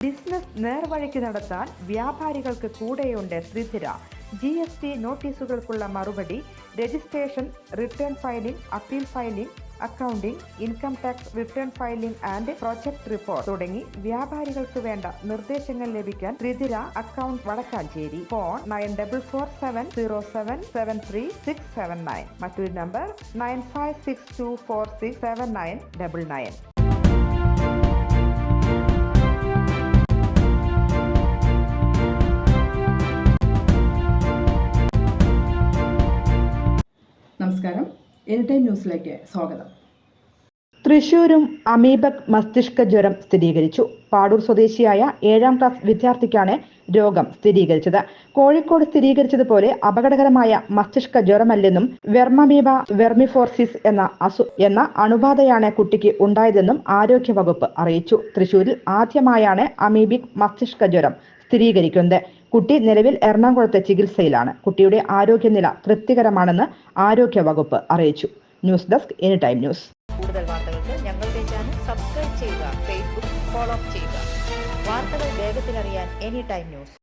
Business നേർവഴിക്ക് നടത്താൻ വ്യാപാരികൾക്ക് കൂടെയുണ്ട് ശ്രീധര. GST നോട്ടീസുകൾക്കുള്ള മറുപടി, registration, return filing, appeal filing, accounting, income tax return filing and project report തുടങ്ങി വ്യാപാരികൾക്ക് വേണ്ട നിർദ്ദേശങ്ങൾ ലഭിക്കാൻ ശ്രീധര അക്കൗണ്ട് വടക്കാഞ്ചേരി. ഫോൺ 9447077369. മറ്റൊരു നമ്പർ 9562467999. നമസ്കാരം, എനിടൈം ന്യൂസിലേക്ക് സ്വാഗതം. തൃശൂരും അമീബക് മസ്തിഷ്ക ജ്വരം സ്ഥിരീകരിച്ചു. പാടൂർ സ്വദേശിയായ 7ാം ക്ലാസ് വിദ്യാർത്ഥിക്കാണ് രോഗം സ്ഥിരീകരിച്ചത്. കോഴിക്കോട് സ്ഥിരീകരിച്ചതുപോലെ അപകടകരമായ മസ്തിഷ്ക ജ്വരമല്ലെന്നും വെർമമീബ വെർമിഫോർസിസ് എന്ന അണുബാധയാണ് കുട്ടിക്ക് ഉണ്ടായതെന്നും ആരോഗ്യവകുപ്പ് അറിയിച്ചു. തൃശൂരിൽ ആദ്യമായാണ് അമീബിക് മസ്തിഷ്ക ജ്വരം സ്ഥിരീകരിക്കുന്നത്. കുട്ടി നിലവിൽ എറണാകുളത്തെ ചികിത്സയിലാണ്. കുട്ടിയുടെ ആരോഗ്യനില തൃപ്തികരമാണെന്ന് ആരോഗ്യവകുപ്പ് അറിയിച്ചു. News desk anytime news. കൂടുതൽ വാർത്തകൾക്ക് ഞങ്ങളുടെ ചാനൽ സബ്സ്ക്രൈബ് ചെയ്യുക, ഫേസ്ബുക്ക് ഫോളോ ചെയ്യുക. വാർത്തകൾ വേഗത്തിലറിയാൻ എനിടൈം ന്യൂസ്.